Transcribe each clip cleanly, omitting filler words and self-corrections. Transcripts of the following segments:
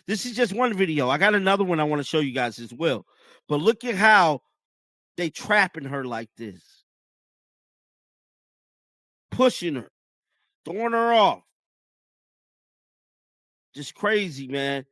This is just one video. I got another one I want to show you guys as well. But look at how they trapping her like this. Pushing her. Throwing her off. Just crazy, man.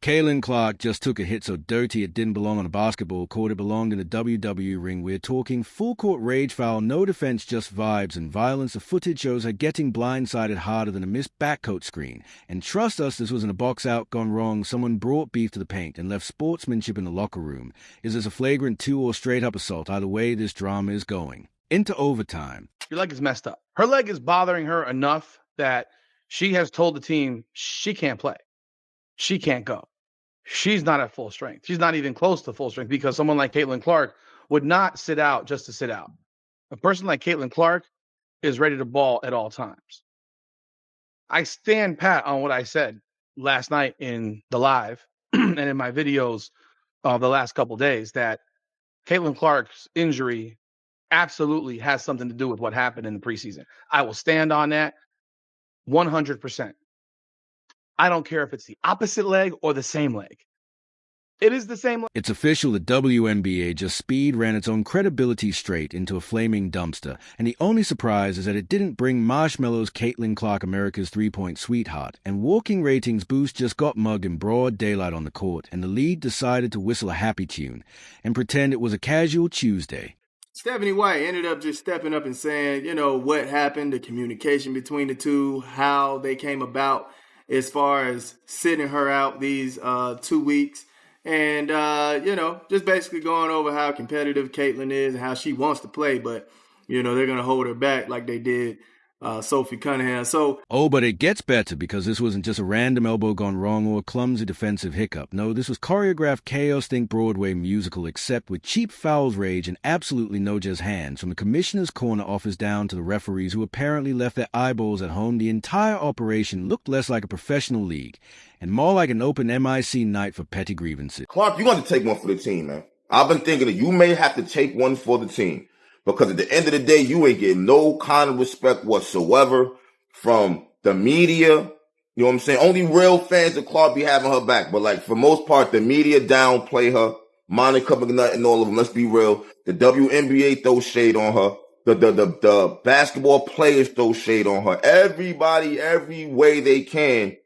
Caitlin Clark just took a hit so dirty it didn't belong on a basketball court. It belonged in a WWE ring. We're talking full court rage foul, no defense, just vibes and violence. The footage shows her getting blindsided harder than a missed backcoat screen. And trust us, this wasn't a box out gone wrong. Someone brought beef to the paint and left sportsmanship in the locker room. Is this a flagrant 2 or straight up assault? Either way, this drama is going into overtime. Your leg is messed up. Her leg is bothering her enough that she has told the team she can't play. She can't go. She's not at full strength. She's not even close to full strength because someone like Caitlin Clark would not sit out just to sit out. A person like Caitlin Clark is ready to ball at all times. I stand pat on what I said last night in the live and in my videos the last couple days that Caitlin Clark's injury absolutely has something to do with what happened in the preseason. I will stand on that 100%. I don't care if it's the opposite leg or the same leg. It is the same leg. It's official, the WNBA just speed ran its own credibility straight into a flaming dumpster. And the only surprise is that it didn't bring Marshmallow's Caitlin Clark America's three-point sweetheart. And walking ratings boost just got mugged in broad daylight on the court. And the league decided to whistle a happy tune and pretend it was a casual Tuesday. Stephanie White ended up just stepping up and saying, what happened, the communication between the two, how they came about as far as sitting her out these 2 weeks. And, just basically going over how competitive Caitlin is and how she wants to play. But, they're going to hold her back like they did Sophie Cunningham. But it gets better because this wasn't just a random elbow gone wrong or a clumsy defensive hiccup. No, this was choreographed chaos, think Broadway musical, except with cheap fouls rage and absolutely no jazz hands. From the commissioner's corner office down to the referees who apparently left their eyeballs at home, the entire operation looked less like a professional league and more like an open MIC night for petty grievances. Clark, you're going to take one for the team, man. I've been thinking that you may have to take one for the team. Because at the end of the day, you ain't getting no kind of respect whatsoever from the media. You know what I'm saying? Only real fans of Clark be having her back. But for most part, the media downplay her. Monica McNutt and all of them, let's be real. The WNBA throws shade on her. The basketball players throw shade on her. Everybody, every way they can,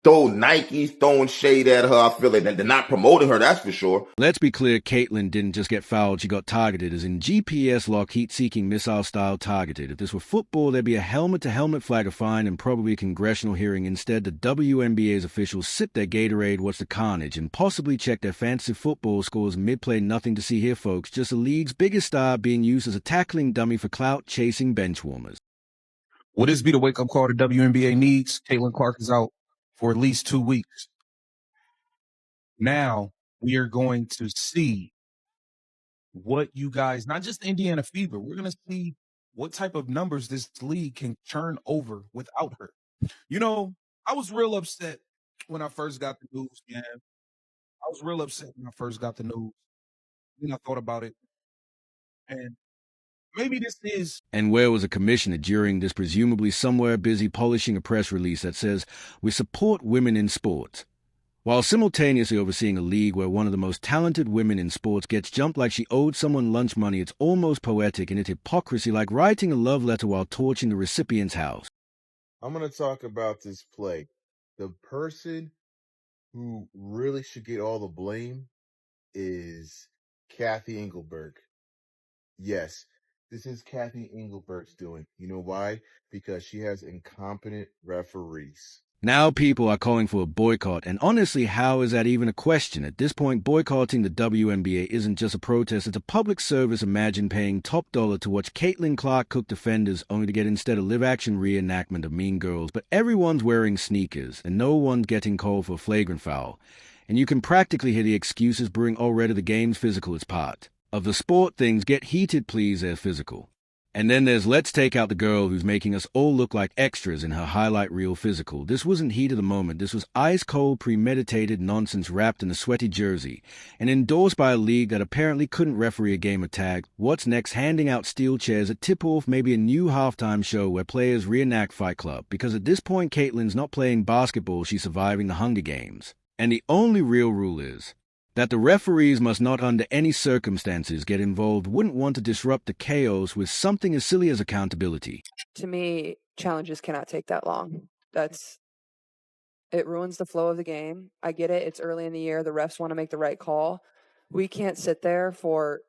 Nike's throwing shade at her. I feel like they're not promoting her, that's for sure. Let's be clear, Caitlin didn't just get fouled, she got targeted, as in GPS lock, heat-seeking missile-style targeted. If this were football, there'd be a helmet-to-helmet flag, a fine, and probably a congressional hearing. Instead, the WNBA's officials sip their Gatorade, watch the carnage, and possibly check their fantasy football scores mid-play. Nothing to see here, folks. Just the league's biggest star being used as a tackling dummy for clout-chasing benchwarmers. Will this be the wake-up call the WNBA needs? Caitlin Clark is out for at least 2 weeks. Now we are going to see what you guys, not just Indiana Fever, we're going to see what type of numbers this league can turn over without her. I was real upset when I first got the news, man. I was real upset when I first got the news. Then I thought about it. And maybe this is... And where was a commissioner during this, presumably somewhere busy polishing a press release that says, "We support women in sports," while simultaneously overseeing a league where one of the most talented women in sports gets jumped like she owed someone lunch money? It's almost poetic in its hypocrisy, like writing a love letter while torching the recipient's house. I'm going to talk about this play. The person who really should get all the blame is Kathy Engelberg. Yes. This is Kathy Engelberg's doing. You know why? Because she has incompetent referees. Now people are calling for a boycott, and honestly, how is that even a question? At this point, boycotting the WNBA isn't just a protest, it's a public service. Imagine paying top dollar to watch Caitlin Clark cook defenders, only to get instead a live-action reenactment of Mean Girls. But everyone's wearing sneakers, and no one's getting called for a flagrant foul. And you can practically hear the excuses brewing already. The game's physical is part of the sport. Things get heated, please, they're physical. And then there's let's take out the girl who's making us all look like extras in her highlight reel physical. This wasn't heat of the moment. This was ice-cold, premeditated nonsense wrapped in a sweaty jersey and endorsed by a league that apparently couldn't referee a game of tag. What's next? Handing out steel chairs, a tip-off, maybe a new halftime show where players reenact Fight Club. Because at this point, Caitlin's not playing basketball, she's surviving the Hunger Games. And the only real rule is that the referees must not under any circumstances get involved, wouldn't want to disrupt the chaos with something as silly as accountability. To me, challenges cannot take that long. It ruins the flow of the game. I get it. It's early in the year. The refs want to make the right call. We can't sit there for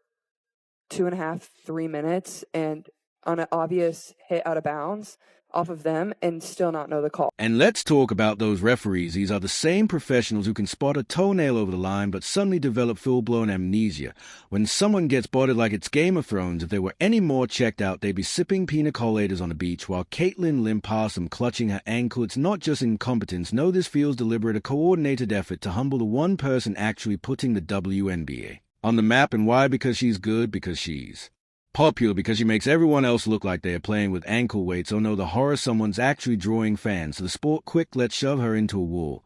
2.5, 3 minutes and on an obvious hit out of bounds off of them and still not know the call. And let's talk about those referees. These are the same professionals who can spot a toenail over the line but suddenly develop full-blown amnesia. When someone gets spotted like it's Game of Thrones, if they were any more checked out, they'd be sipping pina coladas on the beach while Caitlin limped past them clutching her ankle. It's not just incompetence. No, this feels deliberate, a coordinated effort to humble the one person actually putting the WNBA on the map. And why? Because she's good, because she's popular, because she makes everyone else look like they are playing with ankle weights. Oh no, the horror, someone's actually drawing fans. So the sport, quick, let's shove her into a wall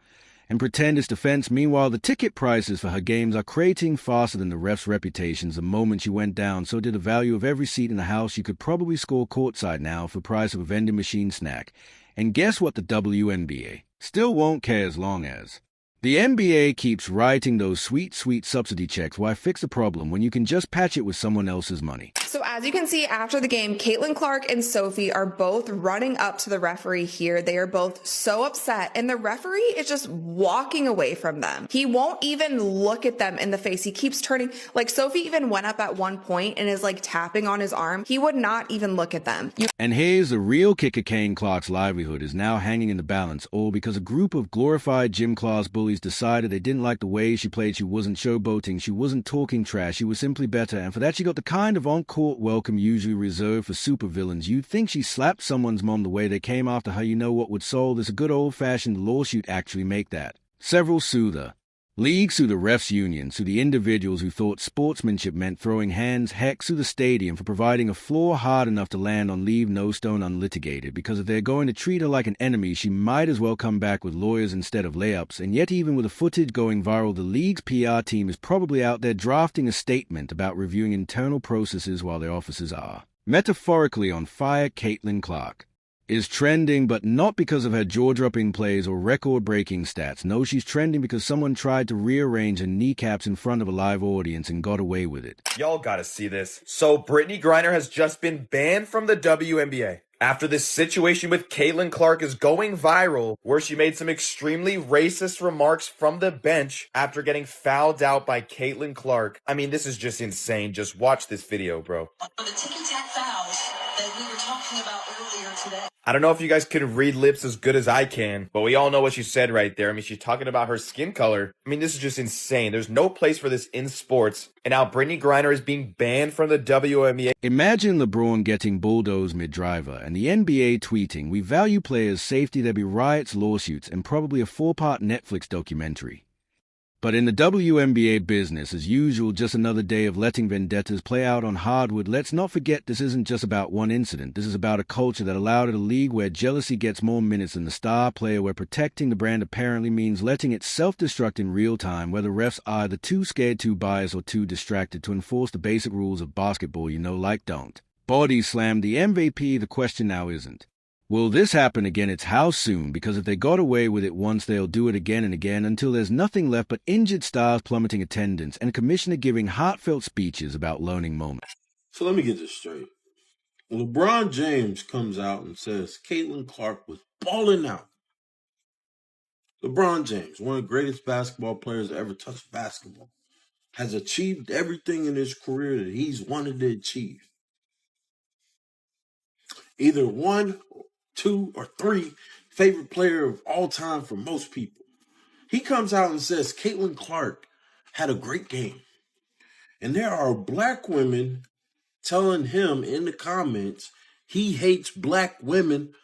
and pretend it's defense. Meanwhile, the ticket prices for her games are creating faster than the refs' reputations. The moment she went down, so did the value of every seat in the house. You could probably score courtside now for the price of a vending machine snack. And guess what? The WNBA still won't care as long as the NBA keeps writing those sweet, sweet subsidy checks. Why fix a problem when you can just patch it with someone else's money? So as you can see after the game, Caitlin Clark and Sophie are both running up to the referee here. They are both so upset and the referee is just walking away from them. He won't even look at them in the face. He keeps turning, like Sophie even went up at one point and is like tapping on his arm. He would not even look at them. And here's the real kicker. Kane Clark's livelihood is now hanging in the balance, all because a group of glorified gym class bullies decided they didn't like the way she played. She wasn't showboating, she wasn't talking trash, she was simply better, and for that she got the kind of on-court welcome usually reserved for supervillains. You'd think she slapped someone's mom the way they came after her. You know what would solve this? A good old-fashioned lawsuit. Actually make that. Several sue the league, sue the refs union, sue the individuals who thought sportsmanship meant throwing hands, heck, sue the stadium for providing a floor hard enough to land on, leave no stone unlitigated, because if they're going to treat her like an enemy, she might as well come back with lawyers instead of layups. And yet even with the footage going viral, the league's PR team is probably out there drafting a statement about reviewing internal processes while their offices are metaphorically on fire. Caitlin Clark is trending, but not because of her jaw-dropping plays or record-breaking stats. No, she's trending because someone tried to rearrange her kneecaps in front of a live audience and got away with it. Y'all gotta see this. So Brittany Griner has just been banned from the WNBA after this situation with Caitlin Clark is going viral, where she made some extremely racist remarks from the bench after getting fouled out by Caitlin Clark. I mean, this is just insane. Just watch this video, bro. On the ticky-tack fouls that we were talking about earlier today. I don't know if you guys can read lips as good as I can, but we all know what she said right there. I mean, she's talking about her skin color. I mean, this is just insane. There's no place for this in sports. And now Brittany Griner is being banned from the WNBA. Imagine LeBron getting bulldozed mid-driver and the NBA tweeting, "We value players' safety. There'll be riots, lawsuits, and probably a 4-part Netflix documentary." But in the WNBA business, as usual, just another day of letting vendettas play out on hardwood. Let's not forget this isn't just about one incident. This is about a culture that allowed a league where jealousy gets more minutes than the star player, where protecting the brand apparently means letting it self-destruct in real time, where the refs are either too scared, too biased, or too distracted to enforce the basic rules of basketball, like don't body slam the MVP. The question now isn't, will this happen again? It's how soon, because if they got away with it once, they'll do it again and again until there's nothing left but injured stars, plummeting attendance, and a commissioner giving heartfelt speeches about learning moments. So let me get this straight. When LeBron James comes out and says Caitlin Clark was balling out, LeBron James, one of the greatest basketball players to ever touch basketball, has achieved everything in his career that he's wanted to achieve. Either 1, 2, or 3 favorite player of all time for most people. He comes out and says Caitlin Clark had a great game. And there are black women telling him in the comments he hates black women.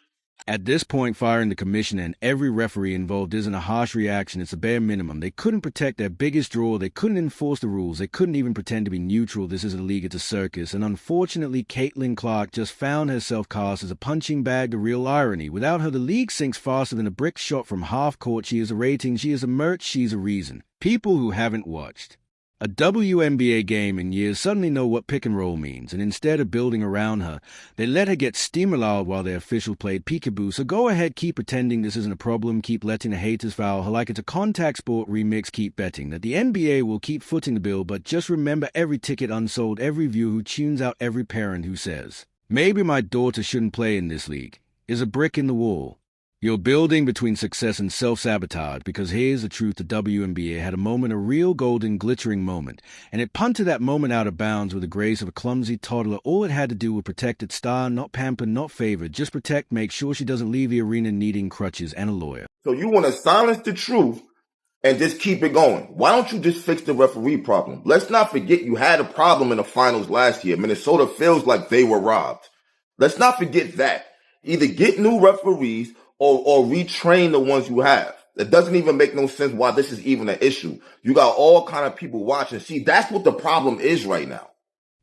At this point, firing the commissioner and every referee involved isn't a harsh reaction. It's a bare minimum. They couldn't protect their biggest draw. They couldn't enforce the rules. They couldn't even pretend to be neutral. This isn't a league, it's a circus. And unfortunately, Caitlin Clark just found herself cast as a punching bag. The real irony. Without her, the league sinks faster than a brick shot from half court. She is a rating. She is a merch. She's a reason. People who haven't watched A WNBA game in years suddenly know what pick and roll means, and instead of building around her, they let her get steamrolled while their official played peekaboo. So go ahead, keep pretending this isn't a problem, keep letting the haters foul her like it's a contact sport remix, keep betting that the NBA will keep footing the bill, but just remember every ticket unsold, every viewer who tunes out, every parent who says, maybe my daughter shouldn't play in this league, is a brick in the wall. You're building between success and self-sabotage, because here's the truth: the WNBA had a moment, a real golden glittering moment, and it punted that moment out of bounds with the grace of a clumsy toddler. All it had to do was protect its star, not pamper, not favor, just protect, make sure she doesn't leave the arena needing crutches and a lawyer. So you want to silence the truth and just keep it going. Why don't you just fix the referee problem? Let's not forget you had a problem in the finals last year. Minnesota feels like they were robbed. Let's not forget that. Either get new referees or retrain the ones you have. It doesn't even make no sense why this is even an issue. You got all kind of people watching. See, that's what the problem is right now.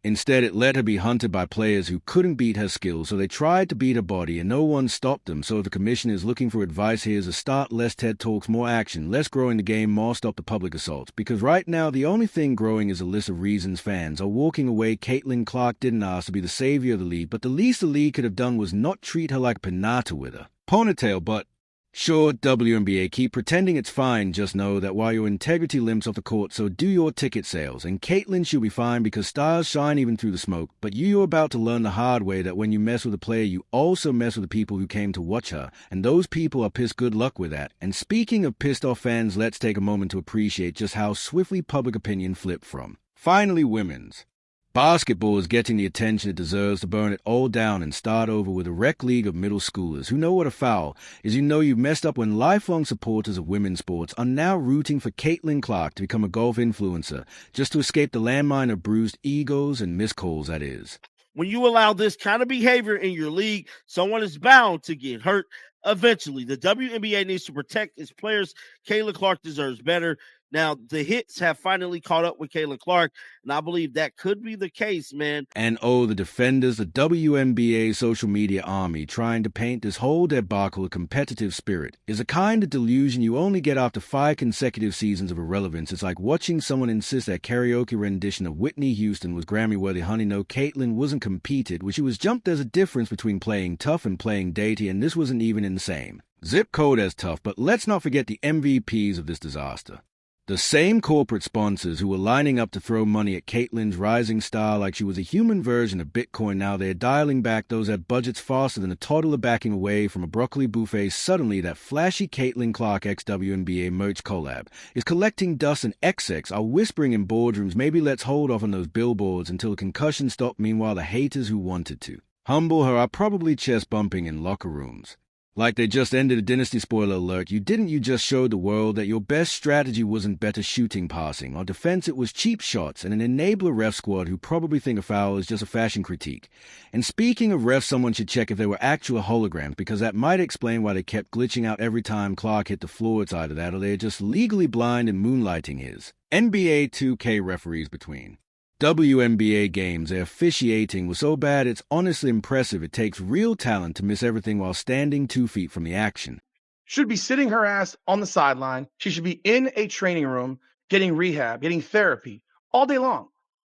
Instead, it let her be hunted by players who couldn't beat her skills, so they tried to beat her body, and no one stopped them. So if the commission is looking for advice, here's a start: less TED Talks, more action, less growing the game, more stop the public assaults. Because right now, the only thing growing is a list of reasons fans are walking away. Caitlin Clark didn't ask to be the savior of the league, but the least the league could have done was not treat her like a pinata with her ponytail. But sure, WNBA, keep pretending it's fine. Just know that while your integrity limps off the court, so do your ticket sales. And Caitlin should be fine, because stars shine even through the smoke. But you're about to learn the hard way that when you mess with a player, you also mess with the people who came to watch her. And those people are pissed. Good luck with that. And speaking of pissed off fans, let's take a moment to appreciate just how swiftly public opinion flipped from finally women's basketball is getting the attention it deserves to burn it all down and start over with a rec league of middle schoolers who know what a foul is. You know you've messed up when lifelong supporters of women's sports are now rooting for Caitlin Clark to become a golf influencer just to escape the landmine of bruised egos and missed calls that is. When you allow this kind of behavior in your league, someone is bound to get hurt eventually. The WNBA needs to protect its players. Caitlin Clark deserves better. Now, the hits have finally caught up with Caitlin Clark, and I believe that could be the case, man. And oh, the defenders, the WNBA social media army trying to paint this whole debacle a competitive spirit is a kind of delusion you only get after 5 consecutive seasons of irrelevance. It's like watching someone insist that karaoke rendition of Whitney Houston was Grammy-worthy. Honey, no, Caitlin wasn't competed, which she was jumped. There's a difference between playing tough and playing dainty, and this wasn't even in the same zip code as tough. But let's not forget the MVPs of this disaster. The same corporate sponsors who were lining up to throw money at Caitlin's rising star like she was a human version of Bitcoin, now they're dialing back those at budgets faster than a toddler backing away from a broccoli buffet. Suddenly, that flashy Caitlin Clark ex-WNBA merch collab is collecting dust, and execs are whispering in boardrooms, maybe let's hold off on those billboards until the concussion stopped. Meanwhile, the haters who wanted to humble her are probably chest bumping in locker rooms. Like they just ended a dynasty. Spoiler alert, you just showed the world that your best strategy wasn't better shooting, passing, or defense. It was cheap shots and an enabler ref squad who probably think a foul is just a fashion critique. And speaking of refs, someone should check if they were actual holograms, because that might explain why they kept glitching out every time Clark hit the floor. It's either that or they're just legally blind and moonlighting his NBA 2K referees between WNBA games. Their officiating was so bad it's honestly impressive. It takes real talent to miss everything while standing 2 feet from the action. Should be sitting her ass on the sideline. She should be in a training room getting rehab, getting therapy all day long.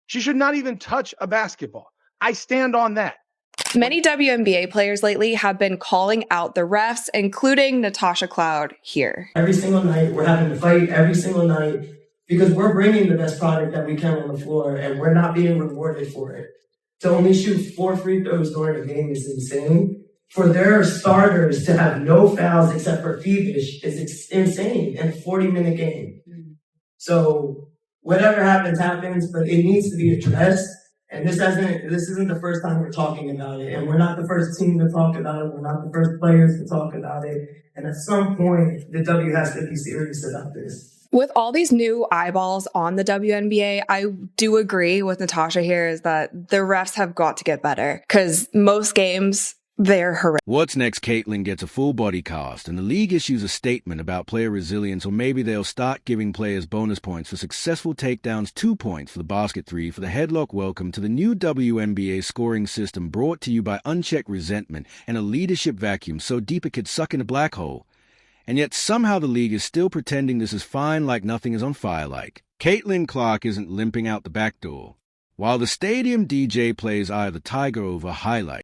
She should not even touch a basketball. I stand on that. Many WNBA players lately have been calling out the refs, including Natasha Cloud here. Every single night, we're having to fight every single night, because we're bringing the best product that we can on the floor, and we're not being rewarded for it. To only shoot 4 free throws during a game is insane. For their starters to have no fouls except for Feebish is insane in a 40-minute game. So whatever happens, happens, but it needs to be addressed. And this isn't the first time we're talking about it. And we're not the first team to talk about it. We're not the first players to talk about it. And at some point, the W has to be serious about this. With all these new eyeballs on the WNBA, I do agree with Natasha here is that the refs have got to get better, because most games, they're horrific. What's next? Caitlin gets a full body cast, and the league issues a statement about player resilience, or maybe they'll start giving players bonus points for successful takedowns, 2 points for the basket, 3 for the headlock. Welcome to the new WNBA scoring system, brought to you by unchecked resentment and a leadership vacuum so deep it could suck in a black hole. And yet somehow the league is still pretending this is fine, like nothing is on fire. Like Caitlin Clark isn't limping out the back door. While the stadium DJ plays Eye of the Tiger over highlights,